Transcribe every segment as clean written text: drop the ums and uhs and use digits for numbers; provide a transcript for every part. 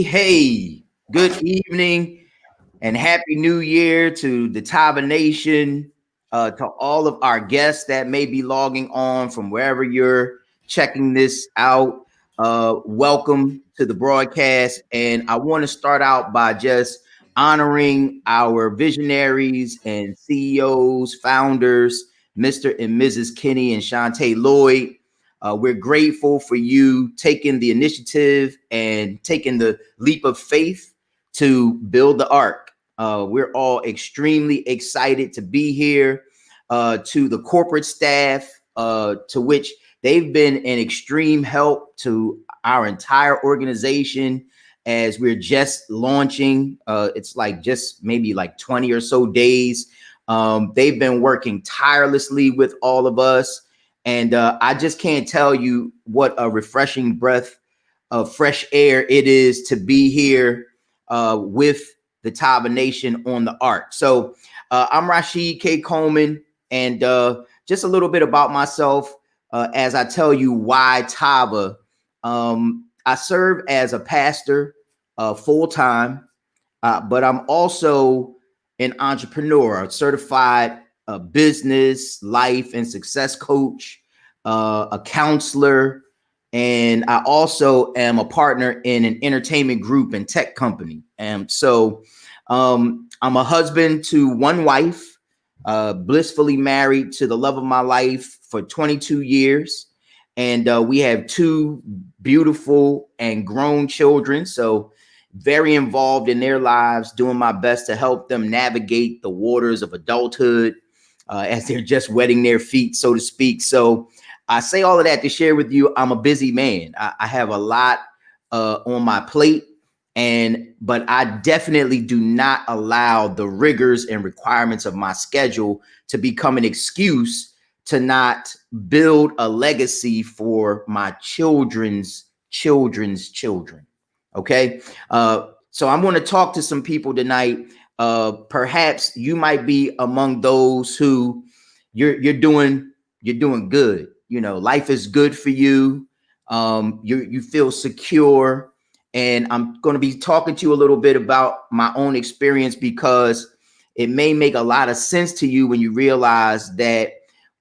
Hey. Good evening and happy new year to the Tava Nation, to all of our guests that may be logging on from wherever you're checking this out. Welcome to the broadcast. And I want to start out by just honoring our visionaries and CEOs, founders, Mr. and Mrs. Kenny and Shantae Lloyd. We're grateful for you taking the initiative and taking the leap of faith to build the ark. We're all extremely excited to be here. To the corporate staff, to which they've been an extreme help to our entire organization as we're just launching. It's like just maybe like 20 or so days. They've been working tirelessly with all of us. And I just can't tell you what a refreshing breath of fresh air it is to be here with the Tava Nation on the ark. So I'm Rashiid K. Coleman, and just a little bit about myself as I tell you why Tava. I serve as a pastor full time, but I'm also an entrepreneur, a certified business, life, and success coach, a counselor, and I also am a partner in an entertainment group and tech company. And so I'm a husband to one wife, blissfully married to the love of my life for 22 years. And we have two beautiful and grown children. So very involved in their lives, doing my best to help them navigate the waters of adulthood as they're just wetting their feet, so to speak. So I say all of that to share with you, I'm a busy man. I have a lot on my plate, but I definitely do not allow the rigors and requirements of my schedule to become an excuse to not build a legacy for my children's children. Okay. So I'm going to talk to some people tonight. Perhaps you might be among those who you're doing good. You know, life is good for you. You feel secure. And I'm going to be talking to you a little bit about my own experience, because it may make a lot of sense to you when you realize that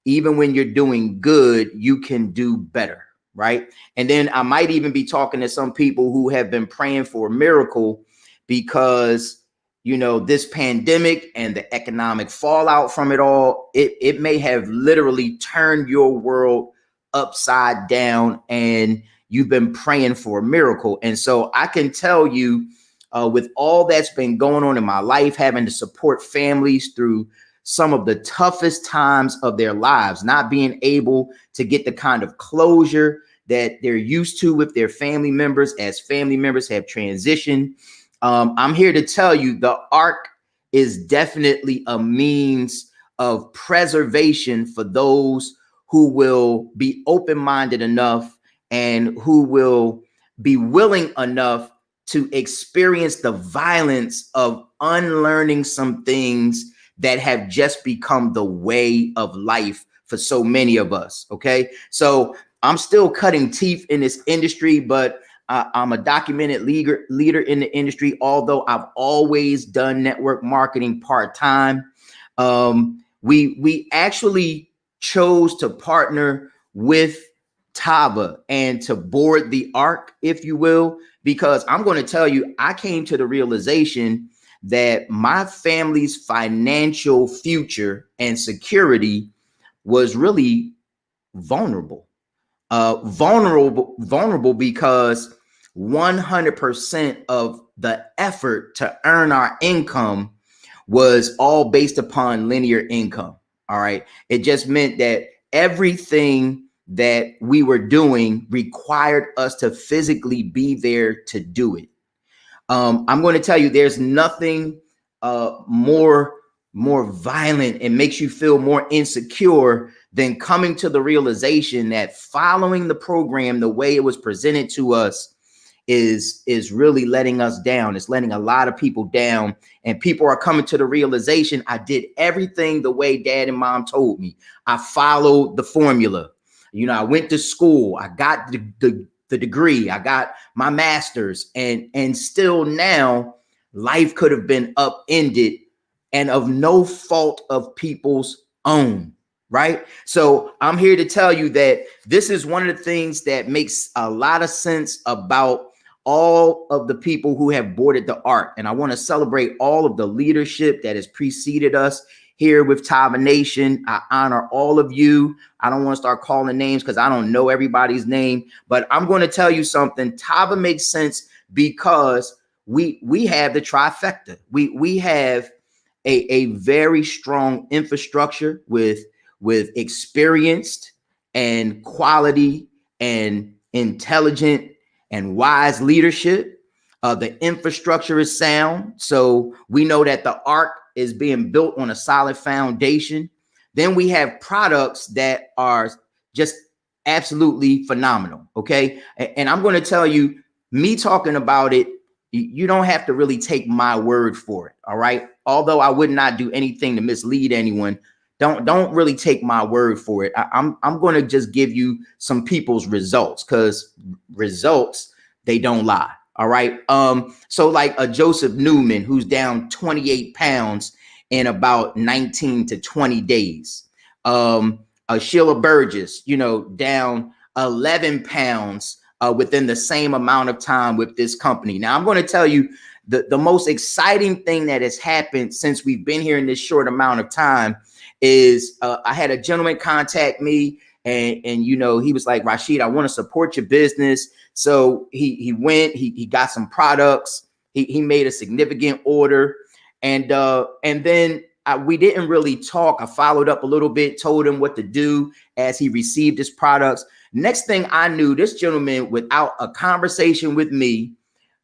even when you're doing good, you can do better. Right. And then I might even be talking to some people who have been praying for a miracle because, you know, this pandemic and the economic fallout from it all, it may have literally turned your world upside down and you've been praying for a miracle. And so I can tell you, with all that's been going on in my life, having to support families through some of the toughest times of their lives, not being able to get the kind of closure that they're used to with their family members as family members have transitioned. I'm here to tell you the ark is definitely a means of preservation for those who will be open-minded enough and who will be willing enough to experience the violence of unlearning some things that have just become the way of life for so many of us. Okay. So I'm still cutting teeth in this industry, but I'm a documented leader in the industry, although I've always done network marketing part-time. We actually chose to partner with Tava and to board the ark, if you will, because I'm going to tell you, I came to the realization that my family's financial future and security was really vulnerable. Vulnerable because 100% of the effort to earn our income was all based upon linear income. All right. It just meant that everything that we were doing required us to physically be there to do it. I'm going to tell you, there's nothing more violent and makes you feel more insecure than coming to the realization that following the program the way it was presented to us is really letting us down. It's letting a lot of people down, and people are coming to the realization, I did everything the way dad and mom told me. I followed the formula. You know, I went to school, I got the degree, I got my master's, and still now life could have been upended, and of no fault of people's own. Right. So I'm here to tell you that this is one of the things that makes a lot of sense about all of the people who have boarded the ark. And I want to celebrate all of the leadership that has preceded us here with Tava Nation. I honor all of you. I don't want to start calling names because I don't know everybody's name, but I'm going to tell you something. Tava makes sense because we have the trifecta. We have a very strong infrastructure with experienced and quality and intelligent and wise leadership. The infrastructure is sound. So we know that the ark is being built on a solid foundation. Then we have products that are just absolutely phenomenal. Okay. And I'm going to tell you, me talking about it, you don't have to really take my word for it. All right. Although I would not do anything to mislead anyone, don't really take my word for it. I'm going to just give you some people's results, because results, they don't lie. All right. So like a Joseph Newman, who's down 28 pounds in about 19 to 20 days. A Sheila Burgess, you know, down 11 pounds within the same amount of time with this company. Now, I'm going to tell you the most exciting thing that has happened since we've been here in this short amount of time is I had a gentleman contact me, and you know, he was like, Rashiid, I want to support your business. So he went, he got some products, he made a significant order, and then we didn't really talk. I followed up a little bit, told him what to do as he received his products. Next thing I knew, this gentleman, without a conversation with me,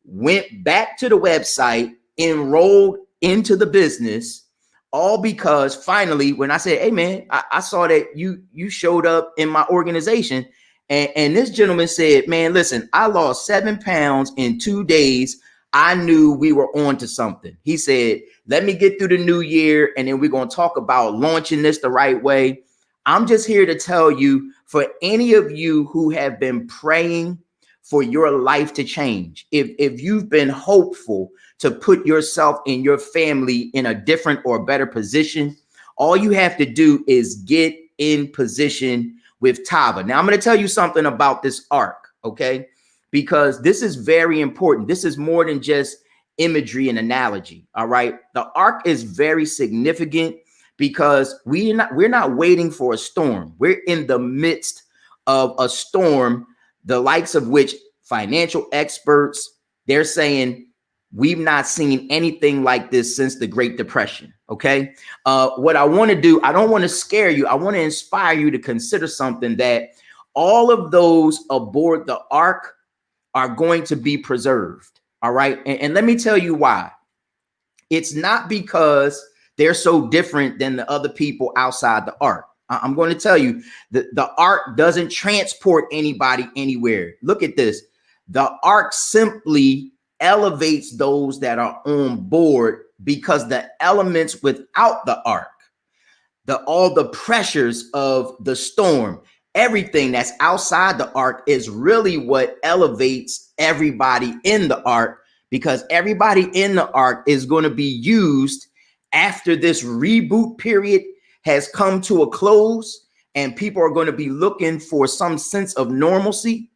went back to the website, enrolled into the business, all because finally, when I said, hey man, I saw that you showed up in my organization. And this gentleman said, man, listen, I lost 7 pounds in 2 days. I knew we were on to something. He said, let me get through the new year, and then we're going to talk about launching this the right way. I'm just here to tell you, for any of you who have been praying for your life to change, if you've been hopeful to put yourself and your family in a different or better position, all you have to do is get in position with Tava. Now, I'm going to tell you something about this ark, okay? Because this is very important. This is more than just imagery and analogy, all right? The ark is very significant because we're not waiting for a storm. We're in the midst of a storm, the likes of which financial experts, they're saying we've not seen anything like this since the Great Depression. Okay. What I want to do, I don't want to scare you. I want to inspire you to consider something, that all of those aboard the ark are going to be preserved. All right. And let me tell you why. It's not because they're so different than the other people outside the ark. I'm going to tell you that the ark doesn't transport anybody anywhere. Look at this. The ark simply elevates those that are on board, because the elements without the ark, all the pressures of the storm, everything that's outside the ark is really what elevates everybody in the ark, because everybody in the ark is going to be used after this reboot period has come to a close, and people are going to be looking for some sense of normalcy.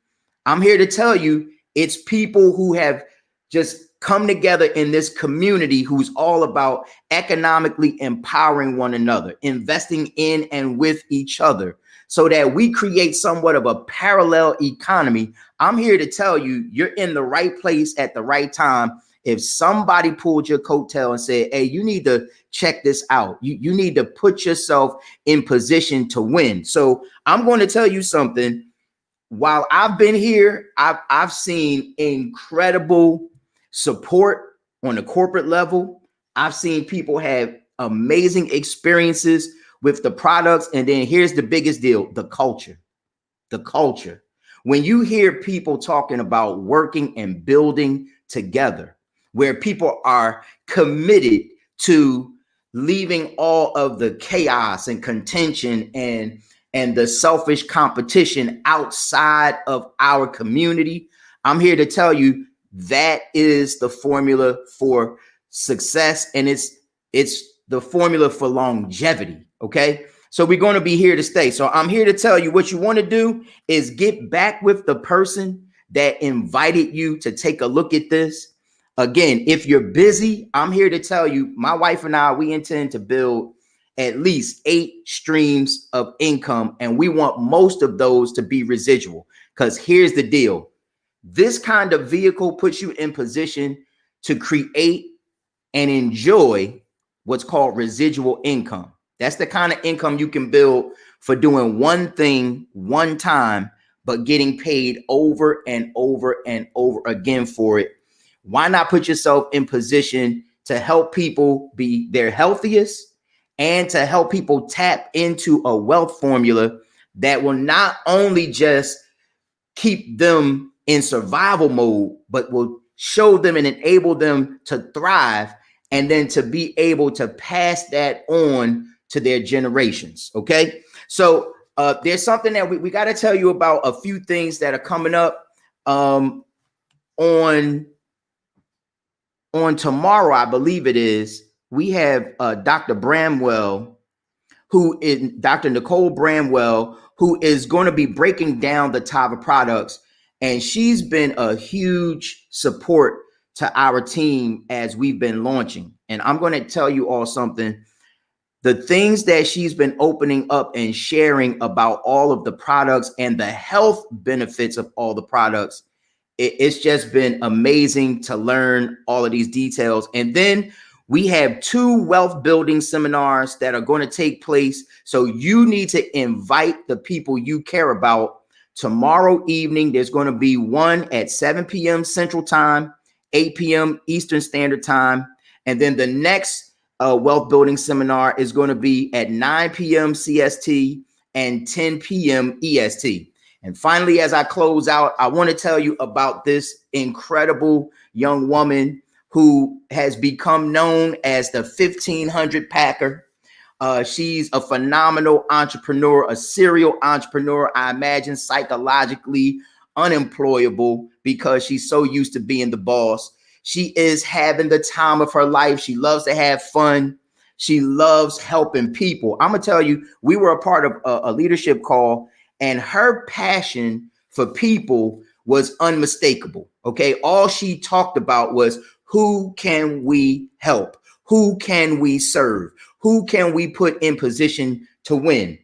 I'm here to tell you, it's people who have just come together in this community who's all about economically empowering one another, investing in and with each other, so that we create somewhat of a parallel economy. I'm here to tell you, you're in the right place at the right time. if somebody pulled your coattail and said, hey, you need to check this out. You need to put yourself in position to win. So I'm going to tell you something. While I've been here, I've seen incredible support on the corporate level. I've seen people have amazing experiences with the products. And then here's the biggest deal, the culture. The culture. When you hear people talking about working and building together, where people are committed to leaving all of the chaos and contention and the selfish competition outside of our community, I'm here to tell you that is the formula for success, and it's the formula for longevity. Okay, so we're going to be here to stay. So I'm here to tell you what you want to do is get back with the person that invited you to take a look at this. Again, if you're busy, I'm here to tell you, my wife and I, we intend to build at least 8 streams of income, and we want most of those to be residual. Because here's the deal. This kind of vehicle puts you in position to create and enjoy what's called residual income. That's the kind of income you can build for doing one thing one time, but getting paid over and over and over again for it. Why not put yourself in position to help people be their healthiest and to help people tap into a wealth formula that will not only just keep them in survival mode, but will show them and enable them to thrive and then to be able to pass that on to their generations. Okay. So there's something that we got to tell you about, a few things that are coming up on tomorrow, I believe it is. We have Dr. Bramwell, who is Dr. Nicole Bramwell, who is going to be breaking down the Tava products. And she's been a huge support to our team as we've been launching. And I'm going to tell you all something. The things that she's been opening up and sharing about all of the products and the health benefits of all the products, it's just been amazing to learn all of these details. And then we have 2 wealth building seminars that are going to take place. So you need to invite the people you care about. Tomorrow evening, there's going to be one at 7 p.m. Central Time, 8 p.m. Eastern Standard Time. And then the next wealth building seminar is going to be at 9 p.m. CST and 10 p.m. EST. And finally, as I close out, I want to tell you about this incredible young woman who has become known as the 1500 Packer. She's a phenomenal entrepreneur, a serial entrepreneur. I imagine psychologically unemployable because she's so used to being the boss. She is having the time of her life. She loves to have fun. She loves helping people. I'm going to tell you, we were a part of a leadership call, and her passion for people was unmistakable. Okay. All she talked about was, who can we help? Who can we serve? Who can we put in position to win?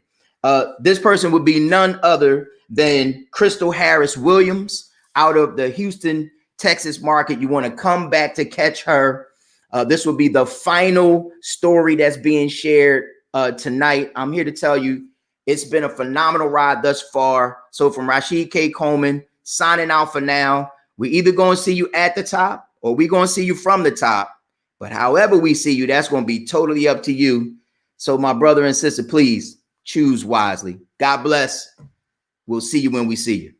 This person would be none other than Crystal Harris Williams out of the Houston, Texas market. You want to come back to catch her. This will be the final story that's being shared tonight. I'm here to tell you, it's been a phenomenal ride thus far. So from Rashiid K. Coleman, signing out for now. We're either going to see you at the top or we're going to see you from the top. But however we see you, that's going to be totally up to you. So my brother and sister, please choose wisely. God bless. We'll see you when we see you.